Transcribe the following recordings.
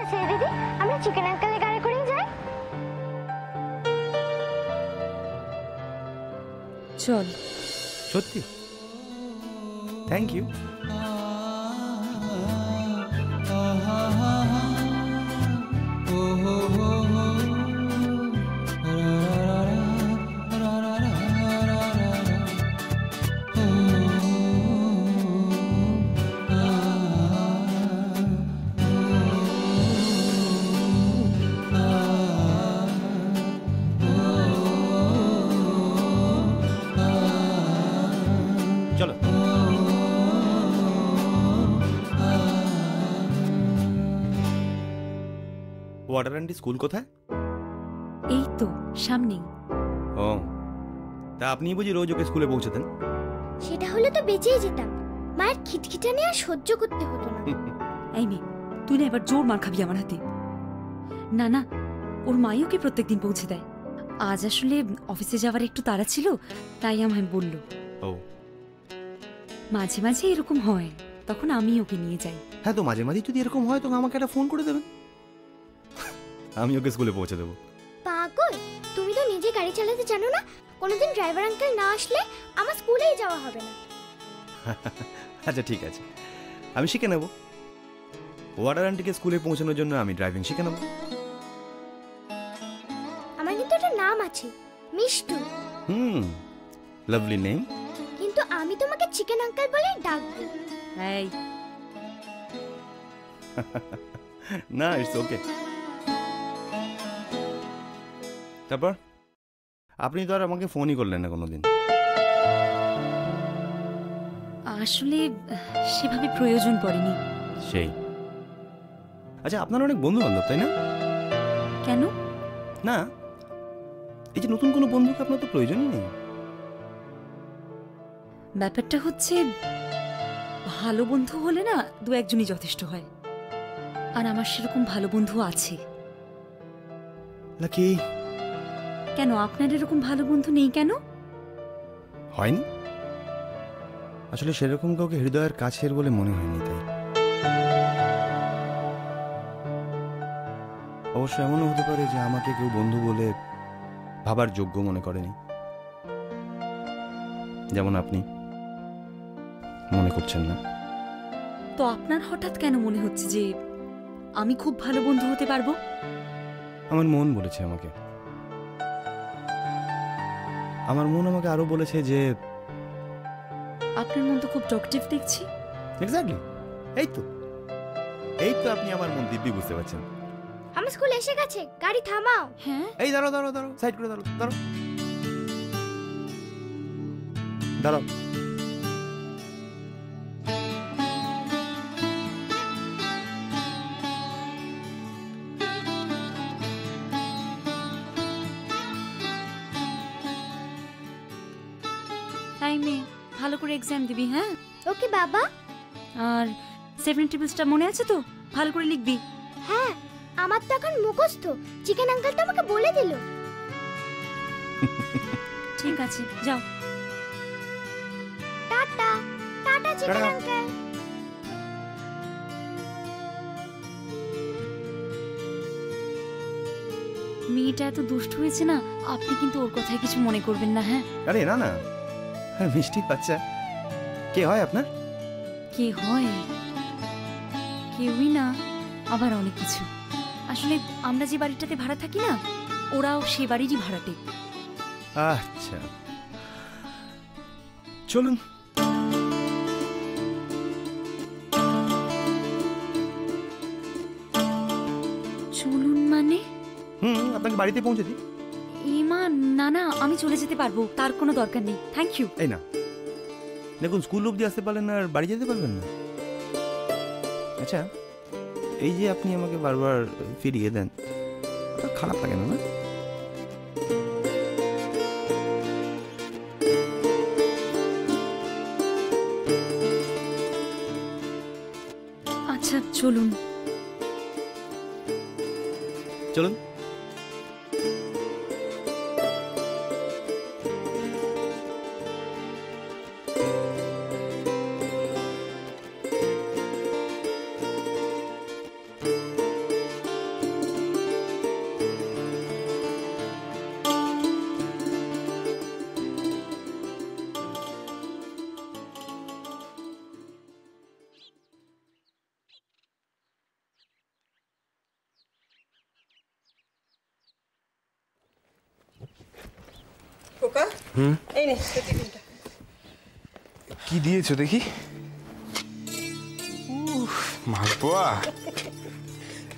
আছে দিদি, আমরা চিকেন আঙ্কেলের গাড়ি করেই যাই। চল। সত্যি? Thank you. চলো। ওয়াটার অ্যান্ড স্কুল কোথায়? এই তো সামনেই। ও, তা আপনি বুঝি রোজ ওকে স্কুলে পৌঁছাতেন? সেটা হলে তো বেঁচেই যেতাম, মায়ের খিটখিটানি আর সহ্য করতে হতো না। এই মেয়ে, তুই না এবার জোর মার খাবি আমার হাতে। না না, ওর মাই ওকে প্রত্যেকদিন পৌঁছে দেয়। আজ আসলে অফিসে যাওয়ার একটু তাড়া ছিল, তাই আমায় বলল। ও, মাঝে মাঝে এরকম হয়, তখন আমি ওকে নিয়ে যাই। হ্যাঁ, তো মাঝে মাঝে যদি এরকম হয় তো আমাকে একটা ফোন করে দেবেন, আমি ওকে স্কুলে পৌঁছে দেবো। পাগল, তুমি তো নিজে গাড়ি চালাতে জানো না। কোনোদিন ড্রাইভার আঙ্কেল না আসলে আমার স্কুলেই যাওয়া হবে না। আচ্ছা ঠিক আছে, আমি শিখে নেব। ওয়াটার আন্টিকে স্কুলে পৌঁছানোর জন্য আমি ড্রাইভিং শিখে নেব। আমার কিন্তু একটা নাম আছে, মিষ্টু। Lovely name. কিন্তু আমি তোমাকে চিকেন আঙ্কেল বলে ডাকবো। এই না, ইটস ওকে। তারপর আপনি তো আর আমাকে ফোনই করলেন না কোনোদিন। আসলে সেভাবে প্রয়োজন পড়েনি। সেই। আচ্ছা, আপনার অনেক বন্ধু বান্ধব তাই না? কেন? না, এই যে নতুন কোনো বন্ধুকে আপনার তো প্রয়োজনই নেই। ব্যাপারটা হচ্ছে, ভালো বন্ধু হলে না দু একজনই যথেষ্ট হয়, আর আমার সেরকম ভালো বন্ধু আছে। লাকি। কেন আপনার এরকম ভালো বন্ধু নেই কেন? হয়নি, আসলে সেরকম কাউকে হৃদয়ের কাছের বলে মনে হয়নি, তাই। অবশ্য এমনও হতে পারে যে আমাকে কেউ বন্ধু বলে ভাবার যোগ্য মনে করেনি, যেমন আপনি মনে করছেন না। তো আপনার হঠাৎ কেন মনে হচ্ছে যে আমি খুব ভালো বন্ধু হতে পারবো? আমার মন বলেছে আমাকে। আমার মন আমাকে আরো বলেছে যে আপনার মন তো খুব টকটিভ দেখছি। এক্স্যাক্টলি, এই তো আপনি আমার মন দিব্যি বুঝতে পারছেন। আমার স্কুল এসে গেছে, গাড়ি থামাও। হ্যাঁ, এই দাঁড়াও, সাইড করে দাঁড়াও। টাইমে ভালো করে এক্সাম দিবি। হ্যাঁ, ওকে বাবা। আর 7 টেবিলসটা মনে আছে তো? ভালো করে লিখবি। হ্যাঁ, আমার তো এখন মুখস্থ, চিকেন আঙ্কেল তো আমাকে বলে দিল। ঠিক আছে, যাও। Tata. Tata chicken tata. Uncle. মেয়েটা এত দুষ্ট হয়েছে না, আপনি কিন্তু ওর কথায় কিছু মনে করবেন না। হ্যাঁ, আরে না না, মিষ্টি বাচ্চা। কে হয় আপনার? কে হয়? কেউই না, আবার অনেক কিছু। আসলে আমরা যে বাড়িটাতে ভাড়া থাকি না, ওরাও সে বাড়িরই ভাড়াটে। আচ্ছা, চলুন। চলুন মানে? আপনাকে বাড়িতে পৌঁছে দিই। ইমা, না না, আমি চলে যেতে পারবো, তার কোনো দরকার নেই। Thank you. এই না, দেখুন, স্কুল অবধি আসতে পারলেন না আর বাড়ি যেতে পারবেন না। আচ্ছা, এই যে আপনি আমাকে বারবার ফিরিয়ে দেন, ওটা খারাপ লাগে না? আচ্ছা চলুন। চলুন। খোকা এই নে তোর টিফিনটা। কি দিয়েছো দেখি? মালপোয়া।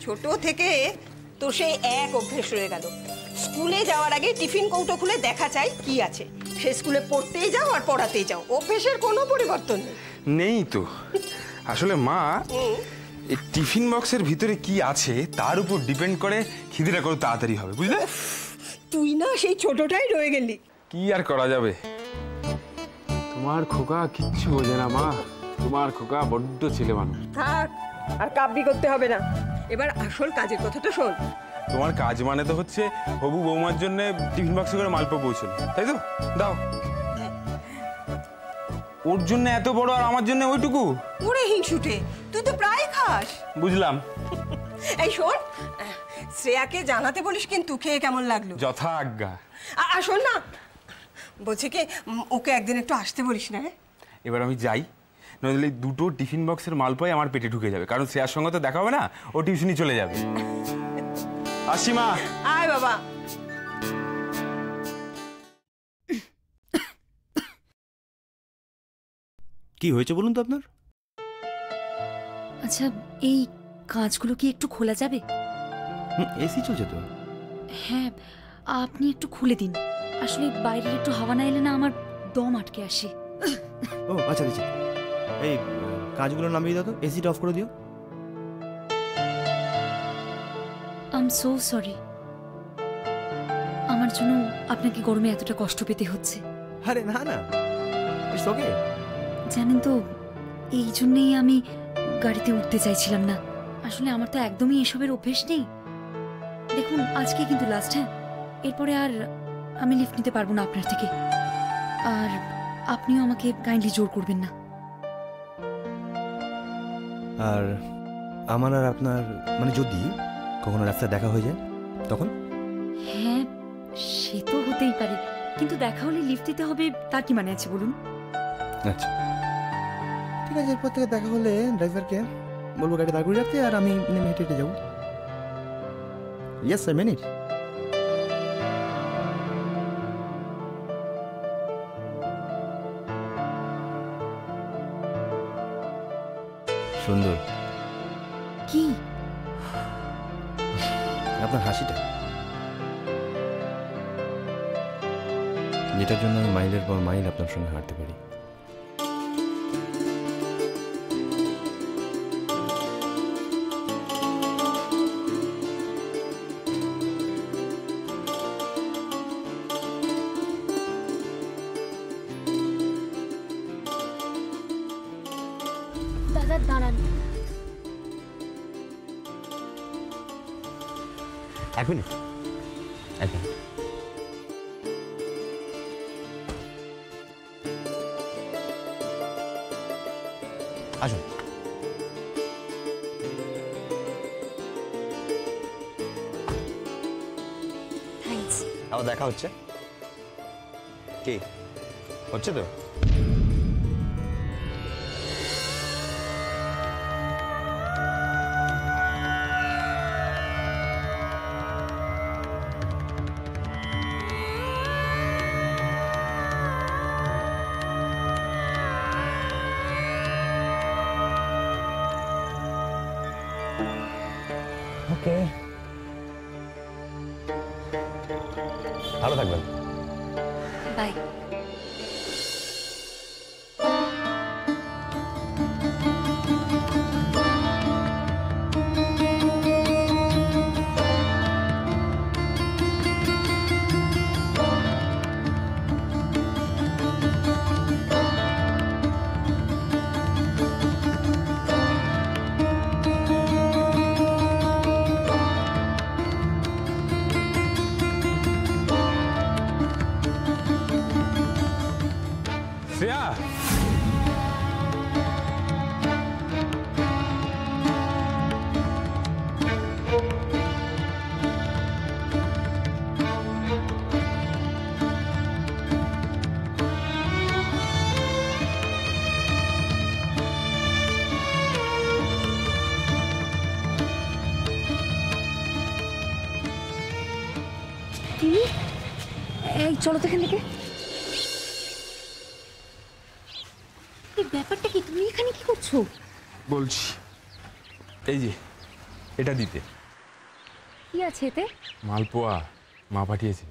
ছোট থেকে তোর সেই এক অভ্যেস রয়ে গেল, স্কুলে যাওয়ার আগে টিফিন কৌটো খুলে দেখা চাই কি আছে। সে স্কুলে পড়তেই যাও আর পড়াতেই যাও, অভ্যেসের কোনো পরিবর্তন নেই। নেই তো, আসলে মা এই টিফিন বক্সের ভিতরে কি আছে তার উপর ডিপেন্ড করে খিদেটা কত তাড়াতাড়ি হবে, বুঝলে? তুই না সেই ছোটটাই রয়ে গেলি। কি আর করা যাবে। তোমার খোকা কিচ্ছু বোঝে না মা, তোমার খোকা বড্ড ছেলে মানুষ। থাক, আর কাব্যি করতে হবে না, এবার আসল কাজের কথাটা শোন। তোমার কাজ মানে তো হচ্ছে হবু বৌমার জন্য টিফিন বক্সে করে মালপোয়া পৌঁছলো, তাই তো? দাও। ওর জন্য এত বড় আর আমার জন্য ওইটুকু? ওরে হিংসুটে, তুই তো প্রায় খাস। বুঝলাম। এই শোন, শ্রেয়াকে জানাতে বলিস কিন্তু খেয়ে কেমন লাগলো। যথা আজ্ঞা। আর শোন না, বলছি কি ওকে একদিন একটু আসতে বলিস না রে। এবার আমি যাই, নইলে দুটো টিফিন বক্সের মালপোয়া আমার পেটে ঢুকে যাবে, কারণ শ্রেয়ার সঙ্গে তো দেখা হবে না, ও টিউশনি চলে যাবে। আসি মা। আয় বাবা। কি হয়েছে বলুন তো আপনার? আচ্ছা, এই কাঁচগুলো কি একটু খোলা যাবে? এসি চলছে তো। হ্যাঁ, আপনি একটু খুলে দিন। আসলে বাইরে একটু হাওয়া না এলে না আমার দম আটকে আসে। ও আচ্ছা দিচ্ছি। এই কাজগুলো নামিয়ে দাও তো, এসিটা অফ করে দিও। আই এম সো সরি, আমার জন্য আপনাকে গরমে এতটা কষ্ট পেতে হচ্ছে। আরে না না, ইটস ওকে। জানেন তো, এই জন্যেই আমি গাড়িতে উঠতে চাইছিলাম না। আসলে আমার তো একদমই এসবের অভ্যেস নেই। দেখুন, আজকে কিন্তু লাস্ট। হ্যাঁ, এরপরে আর আমি লিফট নিতে পারবো না আপনার থেকে। আর আপনিও আমাকে কাইন্ডলি জোর করবেন না। আর আমার আর আপনার মানে যদি কখনো রাস্তায় দেখা হয়ে যায় তখন? হ্যাঁ, সে তো হতেই পারে, কিন্তু দেখা হলে লিফট দিতে হবে তার কি মানে আছে বলুন? আচ্ছা ঠিক আছে, এরপর থেকে দেখা হলে ড্রাইভারকে বলবো গাড়ি দাঁড় করে রাখতে, আর আমি নেমে হেঁটে হেঁটে যাবো। Yes sir, minute. সুন্দর। কি? আপনার হাসিটা, যেটার জন্য আমি মাইলের পর মাইল আপনার সঙ্গে হাঁটতে পারি। দাদা দাঁড়ান। এক মিনিট, এক মিনিট। আসুন। থ্যাঙ্কস। আবার দেখা হচ্ছে কি হচ্ছে তো? ওকে, ভালো থাকবেন। বাই। শ্রেয়া, এই চলো তো এখান থেকে। এই ব্যাপারটা কি? তুমি এখানে কি করছো? বলছি, এই যে এটা দিতে। কি আছে এতে? মালপোয়া মা পাঠিয়েছে।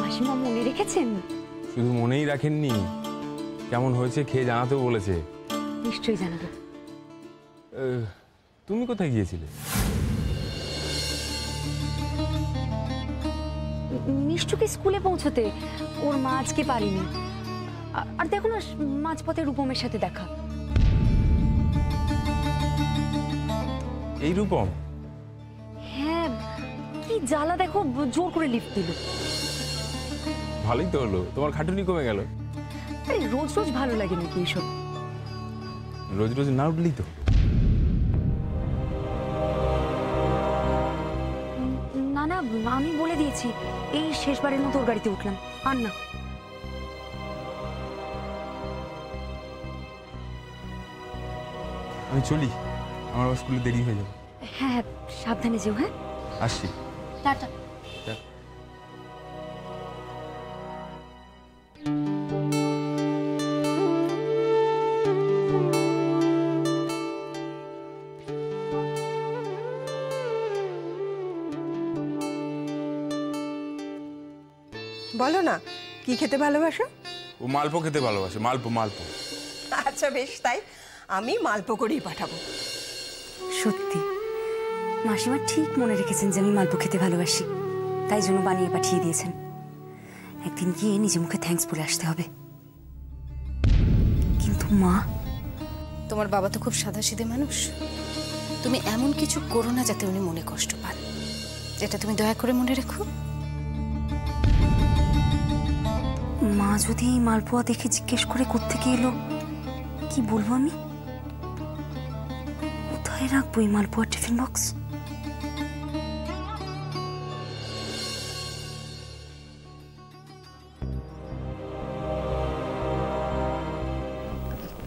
মাসিমা মনে রেখেছেন? শুধু মনেই রাখেননি, কেমন হয়েছে খেয়ে জানাতেও বলেছে। নিশ্চয়ই জানাবো। তুমি কোথায় গিয়েছিলে? মিষ্টুকে স্কুলে পৌঁছতে। ওর মা আজকে পারেনি। আর দেখো না, মাঝপথে রূপমের সাথে দেখা। এই রূপম? হ্যাঁ, কি জ্বালা দেখো, জোর করে লিফট দিল। ভালোই তো হলো, তোমার খাটুনি কমে গেল। আরে রোজ রোজ ভালো লাগে নাকি এইসব? রোজ রোজ না উঠলেই তো। না না, আমি বলে দিয়েছি এই শেষবারের মতো ওর গাড়িতে উঠলাম, আর না। আমি চলি, আমার আবার স্কুলে দেরি হয়ে যাবে। হ্যাঁ হ্যাঁ, সাবধানে যেও। হ্যাঁ, আসছি। টাটা। বলো না, কি খেতে ভালোবাসো? ও মালপো খেতে ভালোবাসে। মালপো মালপো। আচ্ছা বেশ, তাই আমি মালপো করেই পাঠাবো। সত্যি মাসিমা ঠিক মনে রেখেছেন যে আমি মালপো খেতে ভালোবাসি, তাই জন্য বানিয়ে পাঠিয়ে দিয়েছেন। একদিন গিয়ে নিজে মুখে থ্যাঙ্কস বলে আসতে হবে। কিন্তু মা, তোমার বাবা তো খুব সাদাসিধে মানুষ। তুমি এমন কিছু করো না যাতে উনি মনে কষ্ট পান, যেটা তুমি দয়া করে মনে রেখো। মা যদি এই মালপোয়া দেখে জিজ্ঞেস করে কোত্থেকে এলো, কি বলবো আমি? কোথায় রাখবো এই মালপোয়ার টিফিন বক্স?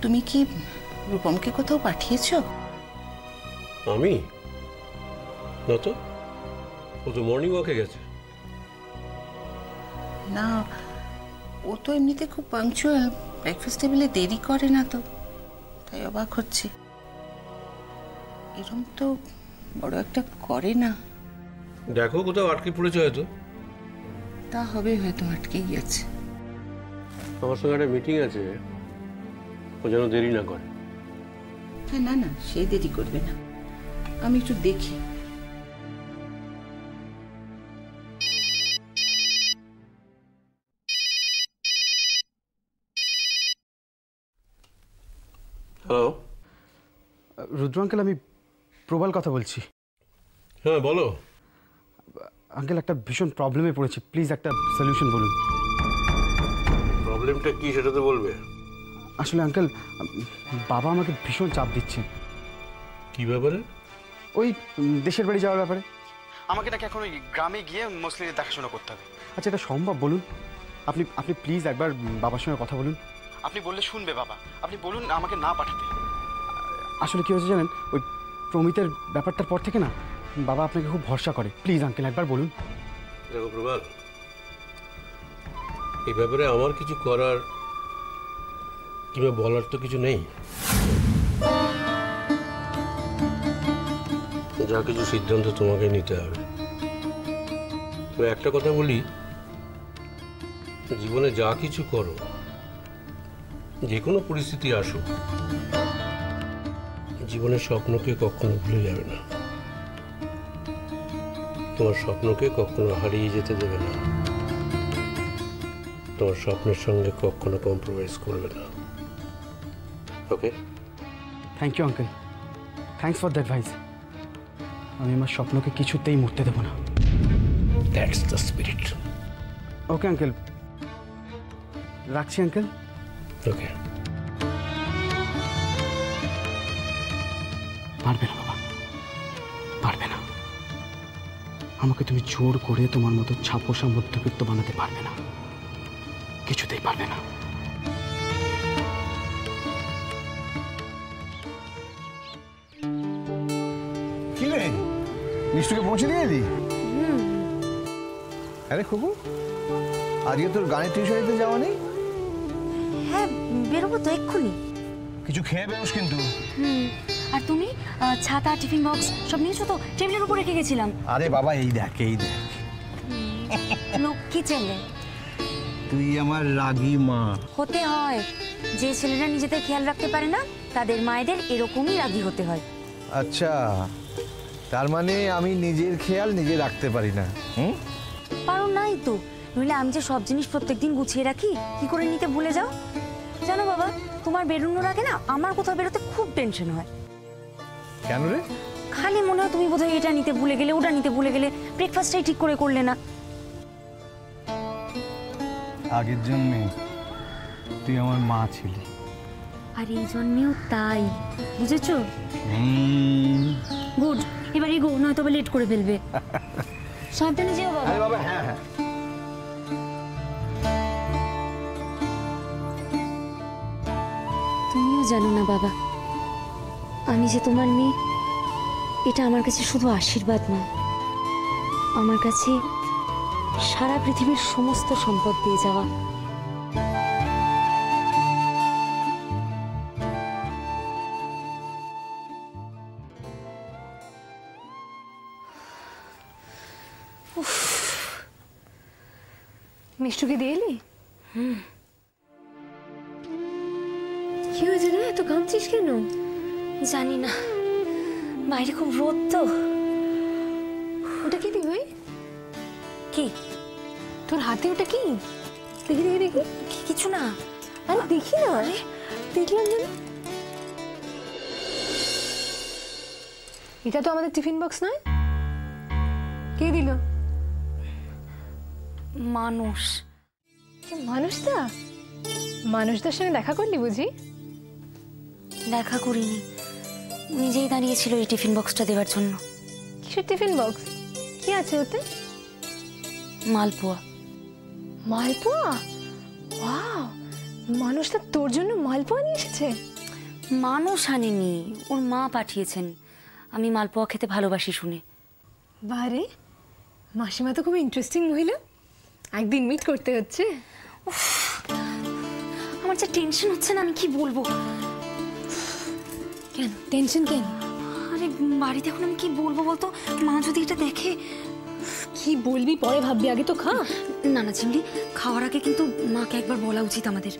তুমি কি রূপমকে কোথাও পাঠিয়েছো? আমি না তো, ও তো মর্নিং ওয়াকে গেছে। না, ও তো এমনিতে খুব পাংচুয়াল, ব্রেকফাস্ট টেবিলে দেরি করে না তো, তাই অবাক হচ্ছে। এরকম তো বড় একটা করে না। দেখো কোথাও আটকে পড়েছে হয়তো। তা হবে, হয়তো আটকে গেছে। আমার সঙ্গে একটা মিটিং আছে, ও যেন দেরি না করে। হ্যাঁ, না না, সে দেরি করবে না, আমি একটু দেখি। হ্যালো, রুদ্র আঙ্কেল, আমি প্রবাল কথা বলছি। হ্যাঁ বলো। আঙ্কেল, একটা ভীষণ প্রবলেমে পড়েছি, প্লিজ একটা সলিউশন বলুন। প্রবলেমটা কি সেটা তো বলবে। আসলে আঙ্কেল, বাবা আমাকে ভীষণ চাপ দিচ্ছে। কি ব্যাপারে? ওই দেশের বাড়ি যাওয়ার ব্যাপারে। আমাকে নাকি এখন ওই গ্রামে গিয়ে মোস্টলি দেখাশোনা করতে হবে। আচ্ছা, এটা সম্ভব বলুন? আপনি প্লিজ একবার বাবার সঙ্গে কথা বলুন। আপনি বললে শুনবে বাবা, আপনি বলুন আমাকে না পাঠাতে। আসলে কি হয়েছে জানেন, ওই প্রমিতের ব্যাপারটার পর থেকে না বাবা আপনাকে খুব ভরসা করে। প্লিজ আঙ্কেল একবার বলুন। দেখো প্রভাত, এই ব্যাপারে আমার কিছু করার কিংবা বলার তো কিছু নেই। যা কিছু সিদ্ধান্ত তোমাকে নিতে হবে। তবে একটা কথা বলি, জীবনে যা কিছু করো, যে কোনো পরিস্থিতি আসুক, জীবনের স্বপ্নকে কখনো ভুলে যাবে না। তোমার স্বপ্নকে কখনো হারিয়ে যেতে দেবে না। তোমার স্বপ্নের সঙ্গে কখনো কম্প্রোমাইজ করবে না। Okay? Thank you uncle, thanks for the advice. আমি আমার স্বপ্নকে কিছুতেই মরতে দেবো না। That's the spirit. Okay uncle, রাখছি আঙ্কেল। ওকে। পারবে না বাবা, পারবে না। আমাকে তুমি জোর করে তোমার মতো ছাপোষা মধ্যবিত্ত বানাতে পারবে না, কিছুতেই পারবে না। কি রে, মিষ্টুকে পৌঁছে দিয়ে এলি? আরে খুবু, আজকে তোর গানের টিউশনিতে যাওয়া নেই? বেরোবো তো এক্ষুনি। কিছু খেয়ে বেরোস কিন্তু। আর তুমি ছাতা টিফিন বক্স সব নিয়েছো তো? টেবিলের উপর রেখে গেছিলাম। আরে বাবা এই দেখ এই দেখ, লক্ষ্মী ছেলে। তুই আমার রাগী মা। হতে হয়, যে ছেলেরা নিজেদের খেয়াল রাখতে পারে না তাদের মায়েদের এরকমই রাগী হতে হয়। আচ্ছা, তার মানে আমি নিজের খেয়াল নিজে রাখতে পারি না? পারো নাই তো, নইলে আমি যে সব জিনিস প্রত্যেকদিন গুছিয়ে রাখি, কি করে নিতে ভুলে যাও? জানো বাবা, তোমার বেরোনোর আগে না আমার কোথাও বেরোতে খুব টেনশন হয়। কেন রে? খালি মনে হয় তুমি বোধহয় এটা নিতে ভুলে গেলে, ওটা নিতে ভুলে গেলে, ব্রেকফাস্টটাই ঠিক করে করলে না। আগের জন্মে তুই আমার মা ছিলি, আর এই জন্মেও তাই, বুঝেছো? গুড, এবার এগো, নয়তো লেট করে ফেলবে। সাবধানে যেও বাবা। আরে বাবা, হ্যাঁ হ্যাঁ। তুমিও জানো না বাবা, আমি যে তোমার মেয়ে, এটা আমার কাছে শুধু আশীর্বাদ নয়, আমার কাছে সারা পৃথিবীর সমস্ত সম্পদ পেয়ে যাওয়া। মিষ্টুকে দিয়ে এলি? কি হয়েছে রে, এত ঘামছিস কেন? জানি না, বাইরে খুব রোদ তো। ওটা কি দিবি? কি তোর হাতে ওটা কি? দেখি দেখি দেখি। কিছু না। আরে দেখি না। আরে দেখলাম যেন। এটা তো আমাদের টিফিন বক্স নয়? কে দিল? মানুষ। মানুষদা? মানুষদার সঙ্গে দেখা করলি বুঝি? দেখা করিনি, নিজেই দাঁড়িয়েছিল এই টিফিন বক্সটা দেওয়ার জন্য। কিসের টিফিন বক্স? কি আছে ওতে? মালপোয়া। মালপোয়া? ওয়াও, মানুষদা তোর জন্য মালপোয়া নিয়ে এসেছে? মানুষ আনেনি, ওর মা পাঠিয়েছেন। আমি মালপোয়া খেতে ভালোবাসি শুনে। বারে, মাসিমা তো খুব ইন্টারেস্টিং মহিলা, একদিন মিট করতে হচ্ছে। আমার যে টেনশন হচ্ছে না, আমি কি বলবো। কেন টেনশন কেন? আরে বাড়িতে এখন আমি কি বলবো বলতো, মা যদি এটা দেখে। কি বলবি পরে ভাববি, আগে তো খা। না না চিমলি, খাওয়ার আগে কিন্তু মাকে একবার বলা উচিত আমাদের।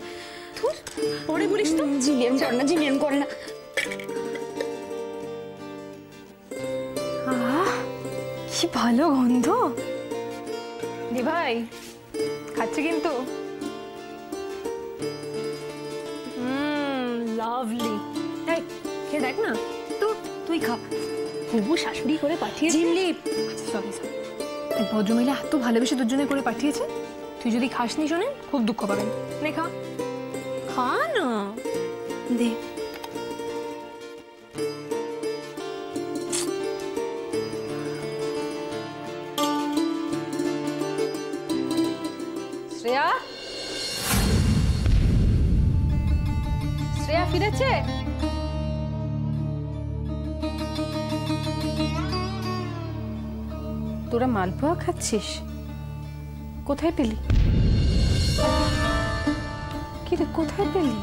পরে বলিস তো। জিলিয়ান করে না, জিলিয়ান করে না। কি ভালো গন্ধ। দি ভাই খাচ্ছে কিন্তু। লাভলি। এই খেয়ে দেখ না। তুই খা। হবু শাশুড়ি করে পাঠিয়েছে। জিমলি, সরি সরি, ভদ্রমহিলা এত ভালোবেসে তোর জন্য করে পাঠিয়েছে, তুই যদি খাসনি শোনেন খুব দুঃখ পাবেন। নে খা, খা না। দে। শ্রেয়া, শ্রেয়া ফিরেছে? তোরা মালপোয়া খাচ্ছিস? কোথায় পেলি? কি রে, কোথায় পেলি?